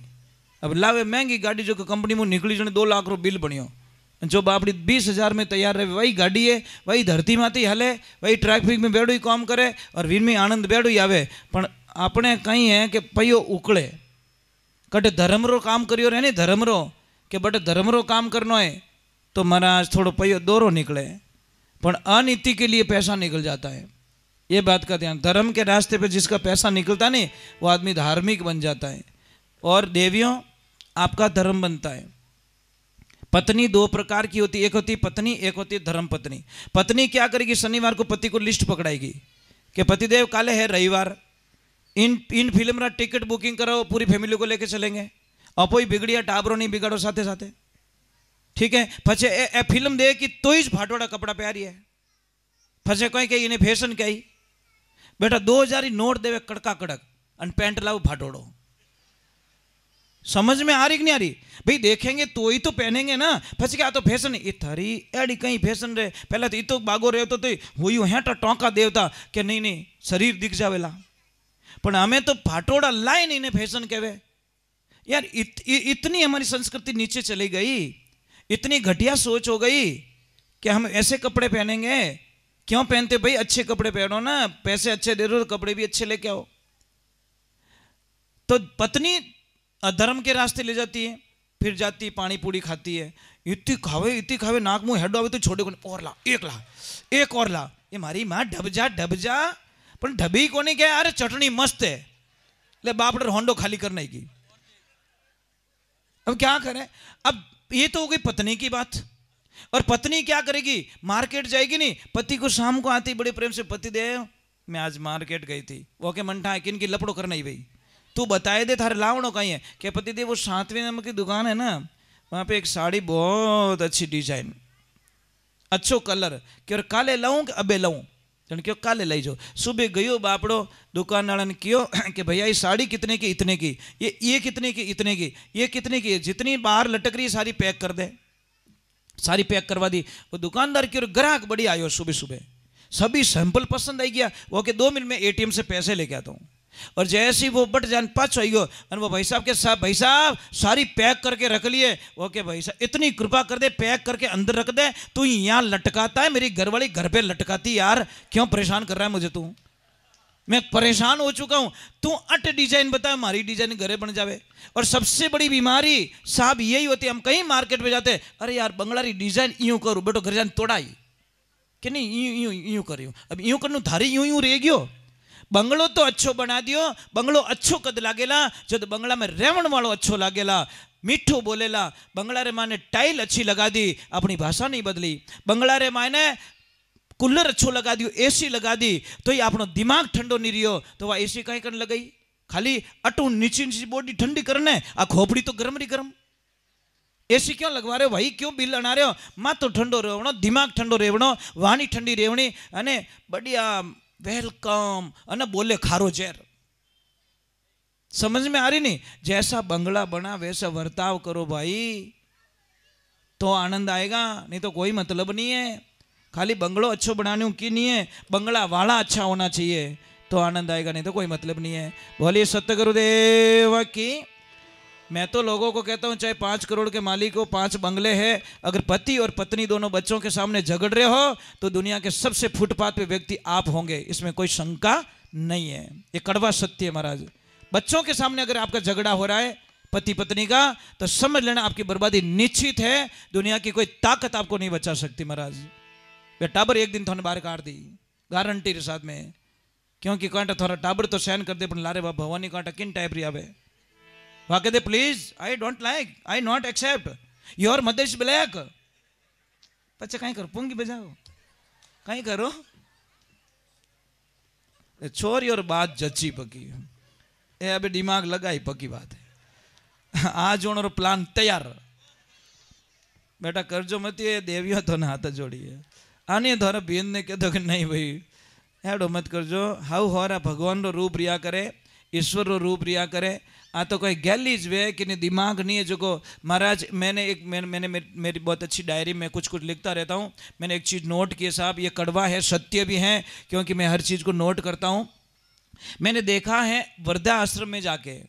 अब लावे महंगी गाड़ी, जो कंपनी में निकली जने 2 लाख रो बिल बनियो। जो बापड़ी 20,000 में तैयार रहे, वही गाड़ी है, वही धरती माती हले, वही ट्रैफिक में बेड़ो ही काम करे और विन में आनंद बेड़ो ही आवे। पण આપણે કઈ હે કે પૈયો ઉકળે કટે ધર્મરો કામ કર્યો રે ને ધર્મરો કે બટે ધર્मरो काम करना है तो महाराज थोड़ा पहियो दोरो निकले, पर अनीति के लिए पैसा निकल जाता है। ये बात का ध्यान, धर्म के रास्ते पे जिसका पैसा निकलता नहीं वो आदमी धार्मिक बन जाता है। और देवियों आपका धर्म बनता है। पत्नी दो प्रकार की होती, एक होती पत्नी, एक होती धर्म पत्नी। पत्नी क्या करेगी, शनिवार को पति को लिस्ट पकड़ाएगी कि पतिदेव काले है रविवार, इन फिल्म रा टिकट बुकिंग कराओ, पूरी फैमिली को लेके चलेंगे, अपोई बिगड़िया टाबरो नहीं बिगाड़ो साथे साथे, ठीक है। पछे ए फिल्म दे कि तो ही फाटोड़ा कपड़ा प्यारी है, पछे कोई कही इन्हें फैशन कही बेटा 2000 नोट देवे कड़का कड़क और पैंट लाओ फाटोड़ो। समझ में आ रही कि नहीं आ रही भाई, देखेंगे तो ही तो पहनेंगे ना, पछे क्या तो फैशन है थारी एडी कहीं फैशन रे, पहले तो तो बागो रहे तो हुई है टोंका देवता कि नहीं नहीं शरीर दिख जावेला, पर हमें तो फाटोड़ा लाइन इन्हें फैशन कहवे यार। इतनी हमारी संस्कृति नीचे चली गई, इतनी घटिया सोच हो गई कि हम ऐसे कपड़े पहनेंगे। क्यों पहनते भाई, अच्छे कपड़े पहनो ना, पैसे अच्छे दे दो तो कपड़े भी अच्छे लेके आओ। तो पत्नी अधर्म के रास्ते ले जाती है, फिर जाती पानी पूड़ी खाती है, इतनी खावे नाक मुंह हेडो आवे तो छोड़े को और ला एक और ला, ये मारी माँ ढब जा पर ढबी को नहीं क्या, अरे चटनी मस्त है ले बाप रे होंडो खाली करने की। अब क्या करें, अब ये तो हो गई पत्नी की बात। और पत्नी क्या करेगी, मार्केट जाएगी नहीं, पति को शाम को आती बड़े प्रेम से, पति देव मैं आज मार्केट गई थी, वो के मनठा है किन की लपड़ो करना ही भाई, तू बताए दे थारे लावणो कहीं है। क्या पति देव वो 7वें नंबर की दुकान है ना, वहां पे एक साड़ी बहुत अच्छी डिजाइन, अच्छो कलर, क्यों काले लाऊं कि अबे लाऊं, जन क्यों काले लाई जो। सुबह गयो बापड़ो दुकान वाला ने क्यों कि भैया ये साड़ी कितने की, इतने की, ये कितने की, इतने की, ये कितने की, जितनी बाहर लटक रही सारी पैक कर दे, सारी पैक करवा दी। वो दुकानदार की ग्राहक बड़ी आयो, सुबह सुबह सभी सैंपल पसंद आई गया, वो के 2 मिनट में ATM से पैसे लेके आता हूँ। और जैसे ही वो बट जान पाँच आई गो, और वो भाई साहब के साथ, भाई साहब सारी पैक करके रख लिए, वो के भाई साहब इतनी कृपा कर दे, पैक करके अंदर रख दे, तू यहाँ लटकाता है, मेरी घरवाली घर पे लटकाती, यार क्यों परेशान कर रहा है मुझे तू, मैं परेशान हो चुका हूं, तू अट डिजाइन बता, हमारी डिजाइन घरे बन जावे। और सबसे बड़ी बीमारी साहब यही होती है, हम कहीं मार्केट में जाते, अरे यार बंगलारी डिजाइन यूं करूं, बेटो घर जान तोड़ाई कि नहीं यूं यूं करियो, अब यूं करूं थारी यूं रह गयो। बंगलो तो अच्छो बना दियो, बंगलो अच्छो कद लागेला, जब बंगला में रेवण वालों अच्छो लागेला, मीठो बोलेला, बंगला रे माने टाइल अच्छी लगा दी, अपनी भाषा नहीं बदली, बंगला रे माने कूलर अच्छो लगा दियो, AC लगा दी, तो ये अपनो दिमाग ठंडो नहीं रियो, तो वह AC कहीं करने लगाई, खाली अटू नीची बॉडी ठंडी करने, आ खोपड़ी तो गर्म रही गर्म। AC क्यों लगवा रहे हो भाई, क्यों बिल अना रहे हो, माँ तो ठंडो रेवणो, दिमाग ठंडो रेवणो, वाणी ठंडी रेवणी, अने बढ़िया वेलकम, अने बोले खारो जेर। समझ में आ रही नहीं, जैसा बंगला बना वैसा वर्ताव करो भाई, तो आनंद आएगा, नहीं तो कोई मतलब नहीं है। खाली बंगलो अच्छो बनाने की नहीं है, बंगला वाला अच्छा होना चाहिए तो आनंद आएगा, नहीं तो कोई मतलब नहीं है। बोलिए सत्य गुरुदेव की। मैं तो लोगों को कहता हूं चाहे 5 करोड़ के मालिक हो, 5 बंगले हैं, अगर पति और पत्नी दोनों बच्चों के सामने झगड़ रहे हो तो दुनिया के सबसे फुटपाथ पे व्यक्ति आप होंगे, इसमें कोई शंका नहीं है, ये कड़वा सत्य है महाराज। बच्चों के सामने अगर आपका झगड़ा हो रहा है पति पत्नी का, तो समझ लेना आपकी बर्बादी निश्चित है, दुनिया की कोई ताकत आपको नहीं बचा सकती महाराज। वे टाबर एक दिन थोड़े बाहर काट दी गारंटी के साथ में, क्योंकि कांटा थोड़ा टाबर तो सहन कर दे, पर लारे बाबा भवानी कांटा किन टाइप रही आवे, वहां कहते please I don't like, I not accept your mother is black, पच्चा कहीं करो पुंगी बजाओ कहीं करो, छोरी और बात जची पकी, ए अबे दिमाग लगाई पकी बात है, आज होने प्लान तैयार, बेटा करजो मत, ये देवियों तो ना हाथ जोड़िए, आने थोड़ा बेन ने कहते कि नहीं भाई हेडो मत करजो, हाउ हो रहा भगवान रो रूप रिया करे, ईश्वर रो रूप रिया करे, आ तो कोई गैलीज वे कि नहीं दिमाग नहीं है जो को महाराज। मैंने मेरी बहुत अच्छी डायरी में कुछ लिखता रहता हूँ, मैंने एक चीज़ नोट की साहब, ये कड़वा है सत्य भी है, क्योंकि मैं हर चीज़ को नोट करता हूँ। मैंने देखा है वृद्धा आश्रम में जाके,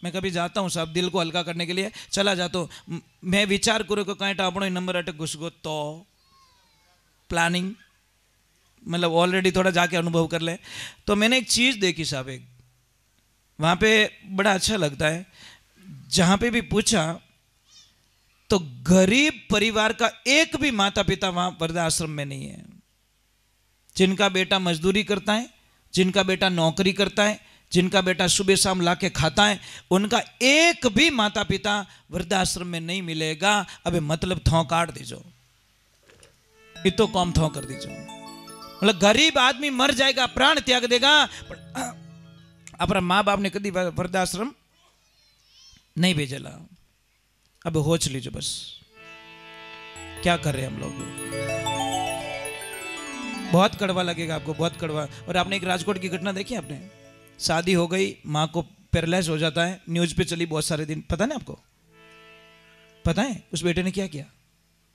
मैं कभी जाता हूँ साहब दिल को हल्का करने के लिए चला जाता हूँ, मैं विचार करूँ कि कहीं टापड़ो नंबर अटक घुस गो तो प्लानिंग मतलब ऑलरेडी थोड़ा जाके अनुभव कर ले। तो मैंने एक चीज़ देखी साहब, एक वहाँ पे बड़ा अच्छा लगता है, जहाँ पे भी पूछा तो गरीब परिवार का एक भी माता पिता वहाँ वृद्धाश्रम में नहीं है। जिनका बेटा मजदूरी करता है, जिनका बेटा नौकरी करता है, जिनका बेटा सुबह शाम लाके खाता है, उनका एक भी माता पिता वृद्धाश्रम में नहीं मिलेगा। अबे मतलब थौ काट दीजो, इतो कम थौ कर दीजो। मतलब गरीब आदमी मर जाएगा, प्राण त्याग देगा, पर अपना माँ बाप ने कभी वृद्धाश्रम नहीं भेजेला। अब होच लीजिए बस, क्या कर रहे हैं हम लोग। बहुत कड़वा लगेगा आपको, बहुत कड़वा। और आपने एक राजकोट की घटना देखी आपने, शादी हो गई, माँ को पैरालाइज हो जाता है, न्यूज पे चली बहुत सारे दिन, पता नहीं आपको? पता है उस बेटे ने क्या किया?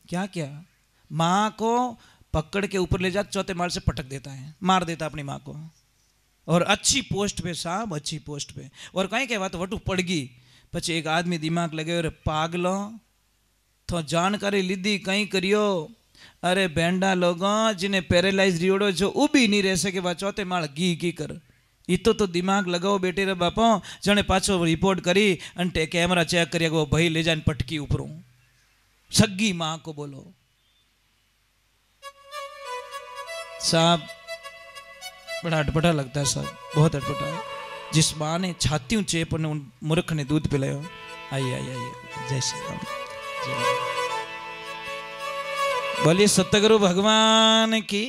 क्या किया? माँ को पकड़ के ऊपर ले जा, चौथे माल से पटक देता है, मार देता अपनी माँ को। और अच्छी पोस्ट पे साहब, अच्छी पोस्ट पे। और कहीं कह बात वटू पड़ गई, પછી एक आदमी दिमाग लगे, अरे पागलो तो जानकारी लीधी कहीं करियो। अरे बेंडा लोगों जिन्हें पैरालाइज रियोड़ो जो उभी नहीं रह सके, वह चौथे माल घी कर। इतो तो दिमाग लगाओ बेटे रे बापो, जने पाछो रिपोर्ट करी अंटे कैमरा चेक करिया वो भाई ले जाने पटकी ऊपरों। सग्गी माँ को बोलो साहब, बड़ा अटपटा लगता है साहब, बहुत अटपटा है। जिस माँ ने छाती चेप ने उन मूर्ख ने दूध पिलायो। आइए आइए आइए, जय श्री राम। बोलिए सतगुरु भगवान की।